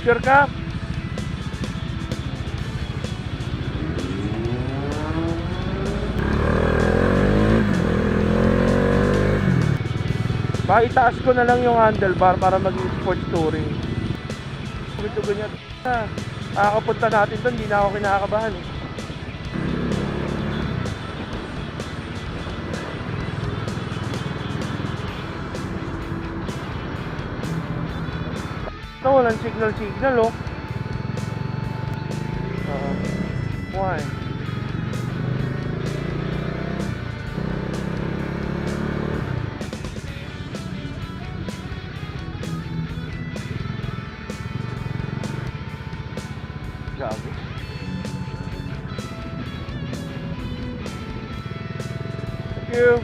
Picture ka. Baka itaas ko na lang yung handlebar para maging sports touring. Ito ganyan. Nakakapunta natin doon, hindi na ako kinakabahan eh. Ito, walang signal oh. Why? Gabi. Thank you.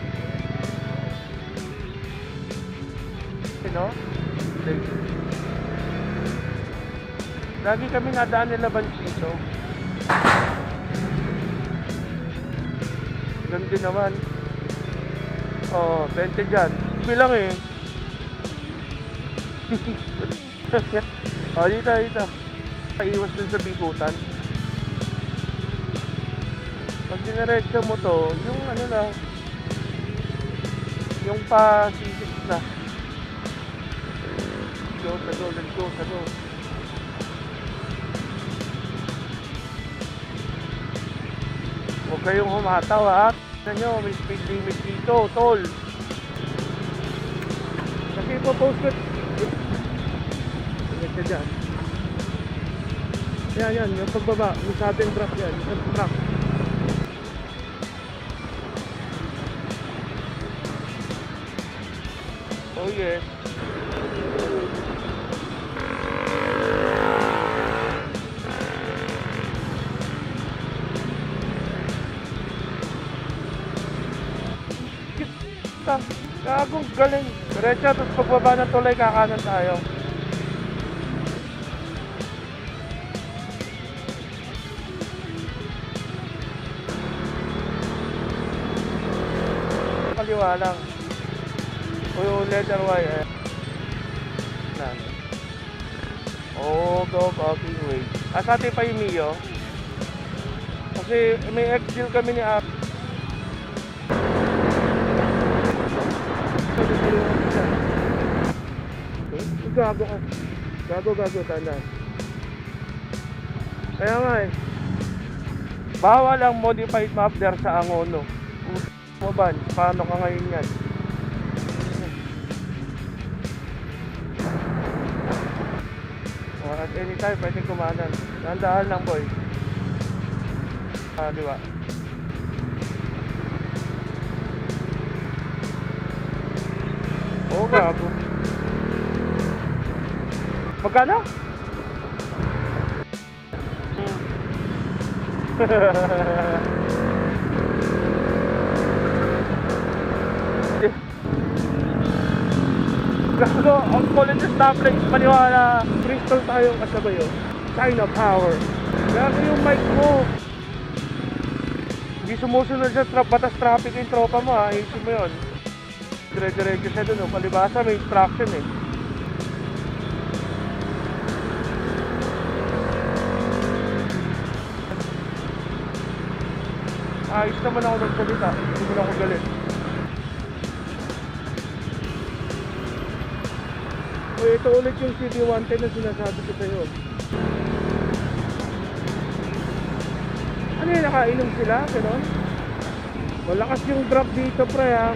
Thank you. Lagi kami nadaan nila Bansito. Ganun din naman. Oh, 20 dyan. Bilang eh. Oh, dito. Iwas dun sa bikutan. Pag dinaretso mo to, yung ano na, yung pa-sisik na. Let's go. Huwag kayong humataw ha. Tignan nyo, may speed limit dito, tol. Kasi ipopost ko. Tignan siya dyan. Yan, yung pagbaba, yung sudden drop yan, yung drop. Oh yes. Gagong galing. Diretso, tapos pagbaba ng tulay, kakanan tayo. Kaliwa lang. O yung letter Y eh. Go walking way. Sa atin pa yung Mio. Kasi may ex-deal kami ni App. Gago ka. Gago, tanda. Kaya nga eh. Bawal ang modified map there sa Angono. Mo ban, paano ka ngayon yan? At anytime pwede kumanan. Nandahan lang boy. Diba? Oh, gago. Magkano? Gago, ang kulit ng stoplight, maniwala. Crystal tayong kasabay oh. China power. Gago yung mic mo. Hindi sumusunod sa batas traffic yung tropa mo ha. Isip mo yun. Dire-diretso siya dun oh. Palibasa may instruction eh. Ayos naman ako magsalita. Hindi mo na ako galit. Ito ulit yung CD110 na sinasabi ko sa'yo. Ano yun, nakainom sila? Ganon? Malakas yung drop dito pre ha.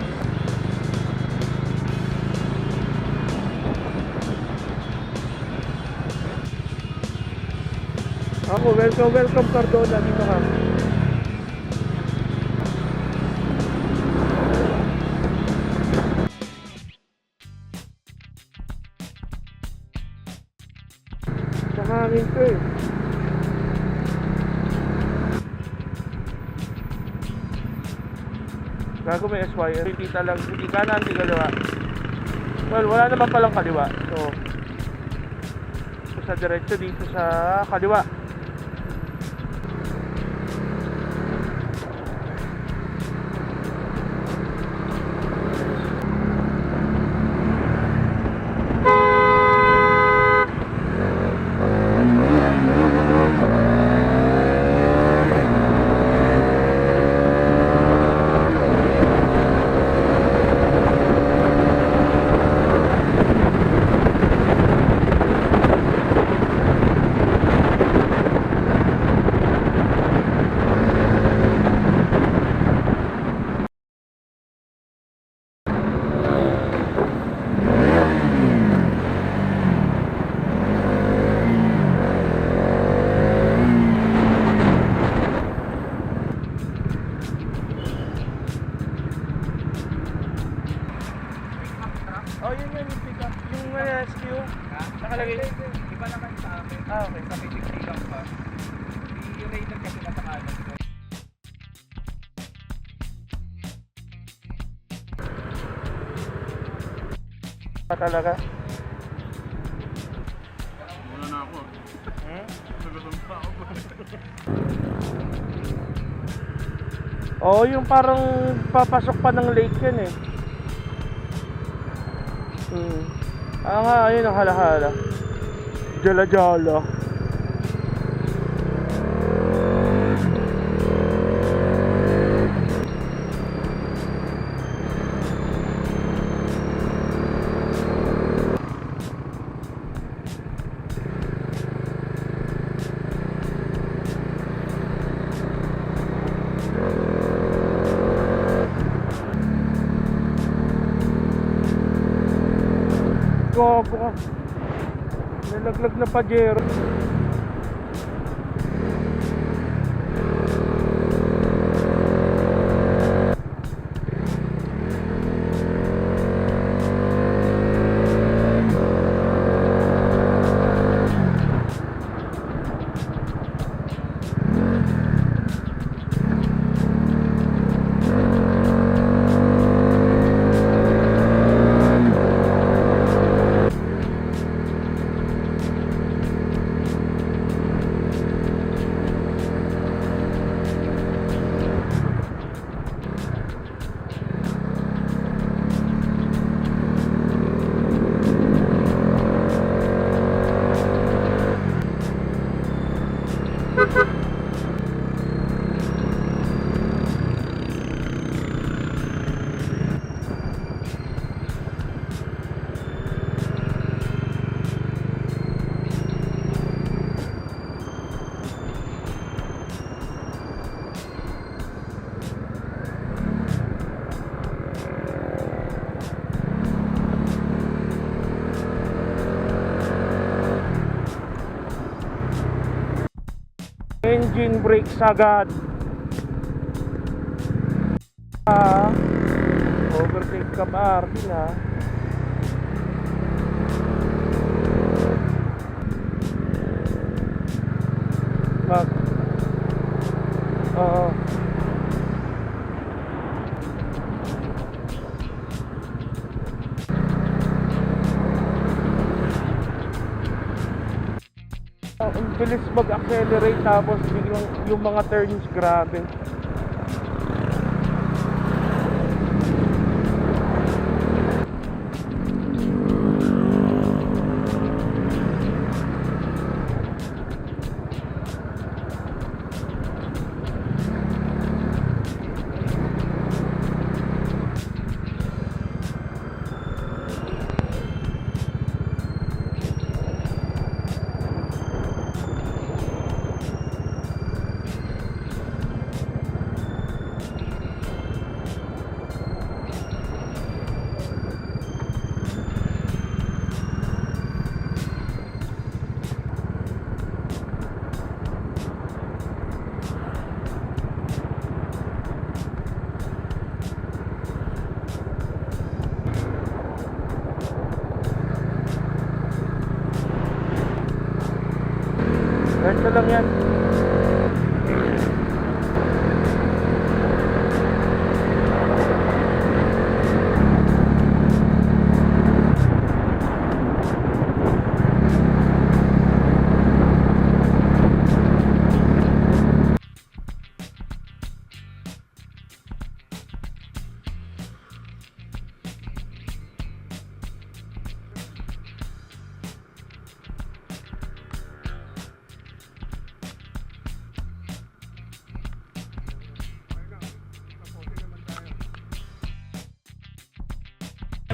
Ako, welcome Cardona, dito ka. Hangin ko eh. Gago may SYR. Pipita lang. Hindi kanan, hindi kaliwa. Well, wala naman palang kaliwa. So sa diretso dito sa kaliwa. Oh, yun yung pick up. Yung rescue. Ha? Nakalagay. Iba naman sa amin. Ah, okay. Sa pitik lang pa. Yung Raider kasi nasa kanan ko. Talaga. Muna na ako. Hmm? Nagutom pa ako. Oo, yung parang papasok pa ng lake yan eh. Ah nga, ayun ang hala-hala. Jala-jala. Gago ka. Nalaglag na Pajero. Engine brakes agad. Overtake ka ba, Arvin, ha? Mag. Oo. Ang bilis mag-accelerate tapos biglang yung mga turns grabe. Ganito lang yan.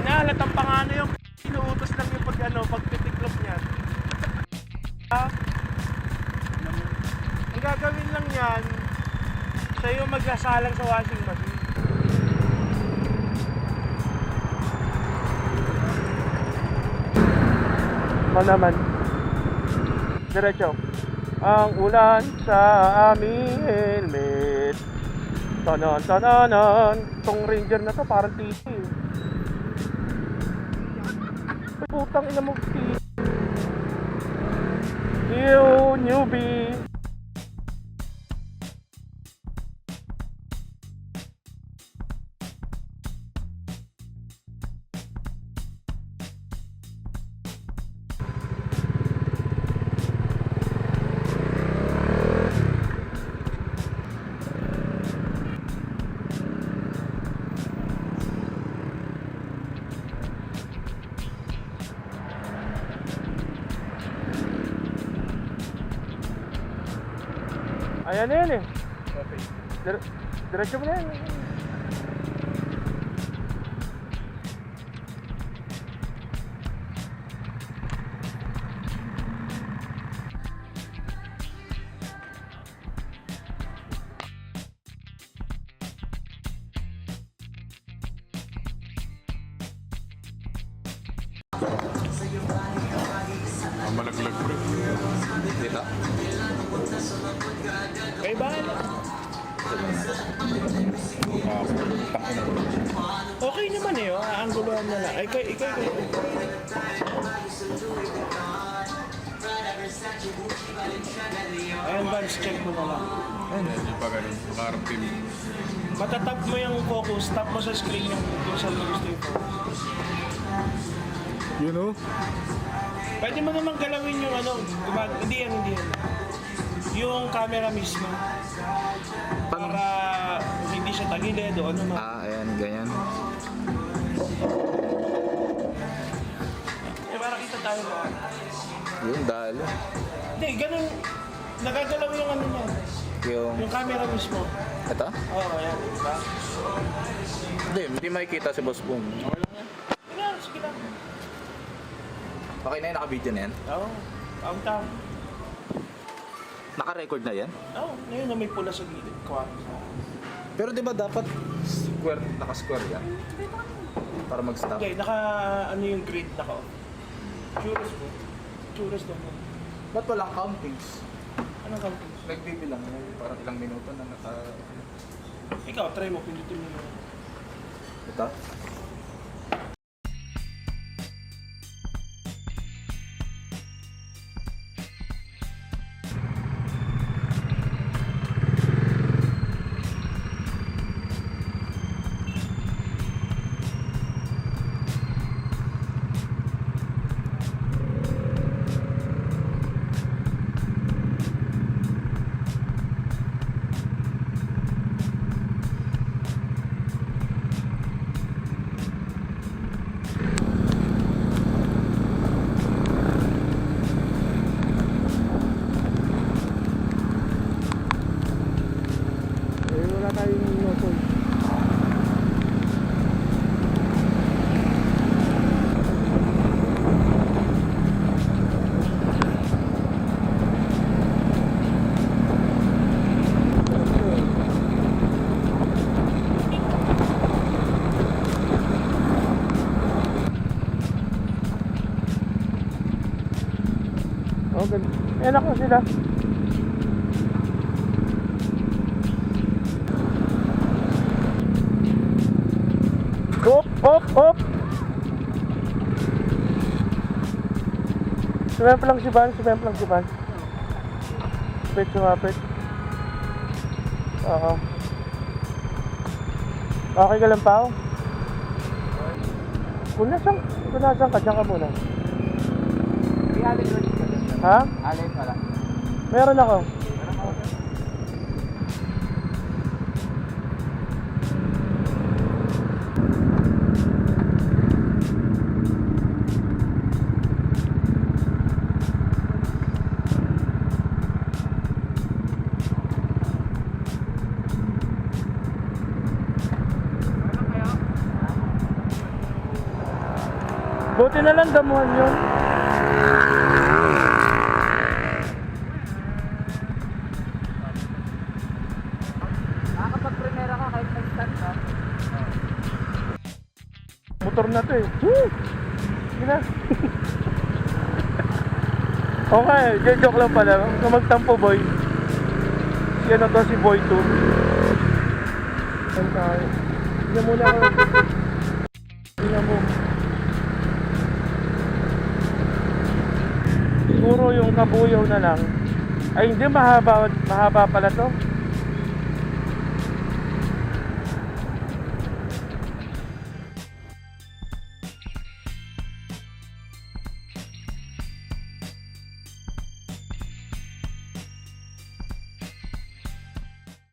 Halatang pangano yung inuutos lang yung pagtitiklop niyan. Ang gagawin lang yan, siya yung magsasalang sa washing machine. Naman. Diretso. Ang ulan sa aming helmet. Tanan. Tong Ranger na to parang TV. Putang ina mo. You newbie. Ayan na yan eh. Okay. Diretso mo na yan. Ang malaglag bro. Dito. Kaya bahala. Okay naman eh. Ang guluhan na lang. Ay, ikaw. Ayan, Vance, check mo na lang. Hindi pa ganun. Nakaharap team. Matatap mo yung focus, tap mo sa screen yung kung saan mo gusto yung focus. You know? Pwede mo naman galawin yung ano, hindi yan. Yung camera mismo. Para hindi siya tagilid o ano man. Ayan, ganyan. Para kita tayo ba? Yung dalo. Hindi, ganun. Nagagalaw yung ano niya. Yung camera mismo. Ito? Oo, ayan. Diba? Hindi makikita si Boss Boom. Sige lang. Okay na yun, naka-video na yan? Oo. Ang tao. Naka-record na yan? Oo, ngayon na may pula sa gilid. Pero di ba dapat naka-square yan? Para mag-stop? Okay, ano yung grid naka Churros po. Churros daw mo. Ba't walang countings? Anong counting? Nagbibilang mo, parang ilang minuto na naka... Ikaw, try mo, pindutin mo yun. Ito? Wala tayong no-soy. Okay. Ayan ako sila. Hop! Sumemplang si Van. Sumapit. Oo. Okay ka lang, Pao? Kung nasaan ka, dyan ka muna. May alin doon ka doon. Ha? Alin wala. Meron ako. Buti na lang damuhan yun. Nakakapag-primera ka kahit nag-start ka. Motor na to eh. Woo! Sige na. Okay, joke lang pala. Kung magtampo boy. Yan to si Boy 2. Saan tayo? Tingnan muna ako. Tingnan mo. yung kabuyaw na lang. Ay, hindi, mahaba pala to.